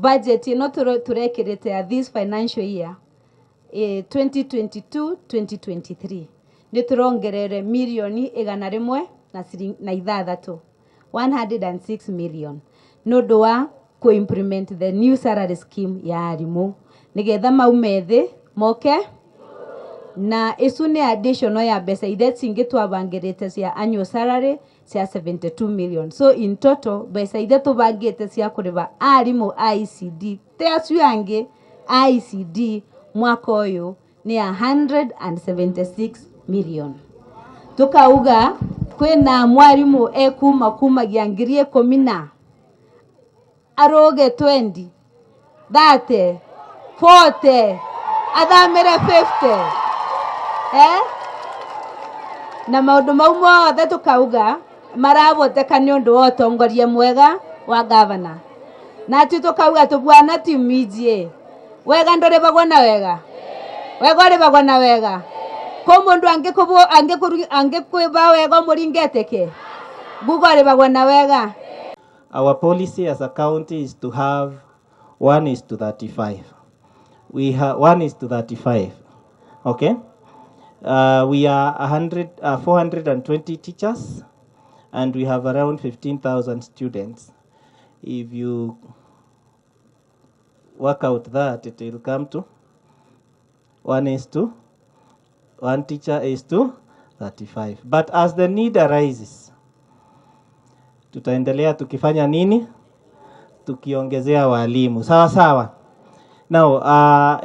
Budget ino turekirite ya this financial year 2022-2023 ni turongerere milioni 106 106 million nundu wa implement the new salary scheme ya arimu nigetha maumethi moke na isu ni additional ya mbeca iria cingi twabangirite cia annual salary cia 72 million. So in total mbeca iria tubangite cia kuriva arimu ICD te acu yangi ICD mwaka uyu ni 176 million. Tukauga kwina mwarimu kumagia ngiri 10 aroge 20 30 40 athamire 50 na maundu mau mothe tukauga maravoteka ni undu wa utongoria mwega wa governor na tu tukauga tubwana timijie wega ndorevagwo na wega wega revagwo na wega ko mundu angekwiva wega muringeteke gugo revagwo na wega. Our policy as a county is to have 1:35. We have 1:35. Okay. We are 420 teachers, and we have around 15,000 students. If you work out that, it will come to 1 teacher is to 35. But as the need arises, tutaendelea tukifanya nini? Tukiongezea walimu. Sawa sawa. Now,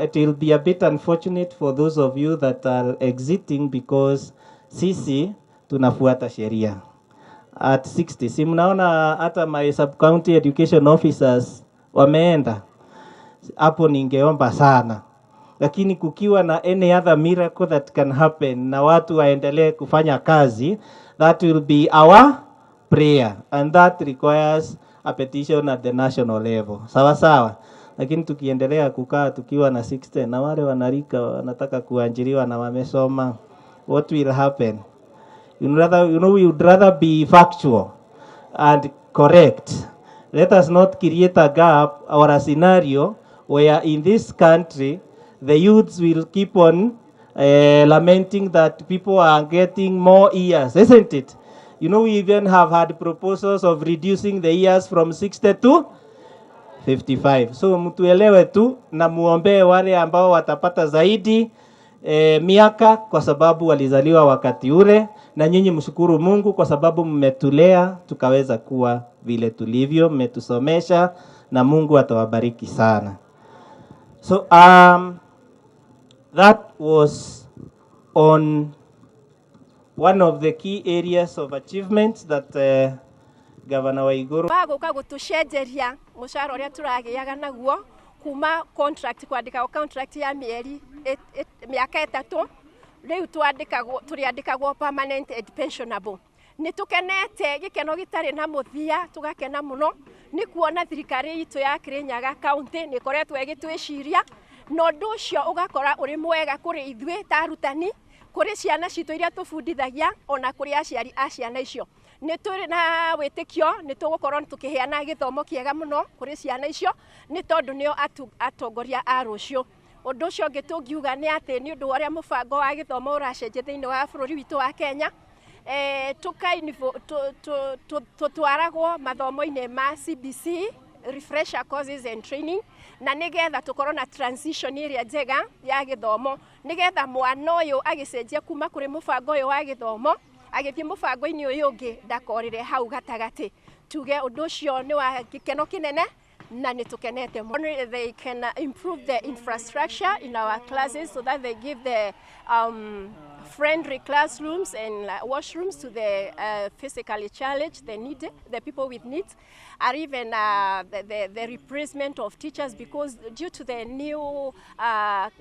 it will be a bit unfortunate for those of you that are exiting because sisi tunafuata sheria. At 60, si mnaona hata my sub-county education officers wameenda. Hapo ningeomba sana. Lakini kukiwa na any other miracle that can happen na watu waendelee kufanya kazi, that will be our prayer. And that requires a petition at the national level. Sawa sawa. Lakini tukiendelea kukaa tukiwa na 60 na wale wanarika wanataka kuajiriwa na wamesoma, what will happen? We would rather be factual and correct. Let us not create a gap or a scenario where in this country the youths will keep on lamenting that people are getting more years, isn't it? We even have had proposals of reducing the years from 60 to 55. So mtuelewe tu na muombe wale ambao watapata zaidi miaka kwa sababu walizaliwa wakati ule, na nyinyi mshukuru Mungu kwa sababu mmetulea tukaweza kuwa vile tulivyo, mmetusomesha na Mungu atawabariki sana. So that was on one of the key areas of achievements that Governor Waiguru baguka gutushenjeria mushara uria turagiaga naguo kuma contract kwandika contract ya miaka 3 riu turiandikagwo permanent and pensionable. Ni tukenete gikeno gitari na muthia tugakena muno ni kuona thirikari itu ya Kirinyaga county ni koretwo igitwiciria no nducio ugakora uri mwega kuri ithwe ta Arutani, kuri ciana citu iria tufundithagia ona kuri aciari a ciana icio. Ni turi na witikio ni tugukorwo tukiheana githomo kiega muno kuri ciana icio ni tondu nio atongoria a rucio. Undu ucio ngitungiuga ni ati ni undu waria mubango wa githomo uracenjia thiini wa bururi witu wa Kenya tutwaragwo mathomo-ini ma CBC refresher courses and training na nigetha tukorwo na transition iria njega ya githomo nigetha mwana uyu agicenjia kuma kuri mubango uyu wa githomo agithie mubango-ini uyu ungi ndakorire hau gatagati. Tuge undu ucio ni wa gikeno kinene na nitukenete. They can improve the infrastructure in our classes so that they give the friendly classrooms and washrooms to the physically challenged, the people with needs, or even the replacement of teachers, because due to the new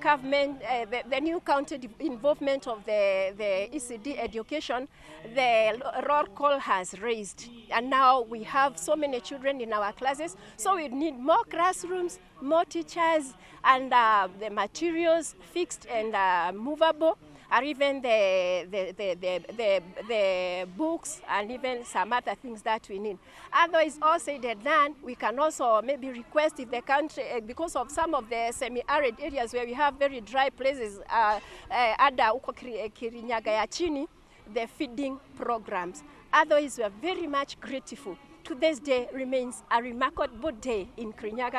government, the new county involvement of the ECD education, the roll call has raised, and now we have so many children in our classes, so we need more classrooms, more teachers, and the materials fixed and movable. or even the books and even some other things that we need. Otherwise, all said and done, we can also maybe request if the country, because of some of the semi-arid areas where we have very dry places, ada uko Kirinyaga ya chini, the feeding programs. Otherwise, we are very much grateful. To this day remains a remarkable day in Kirinyaga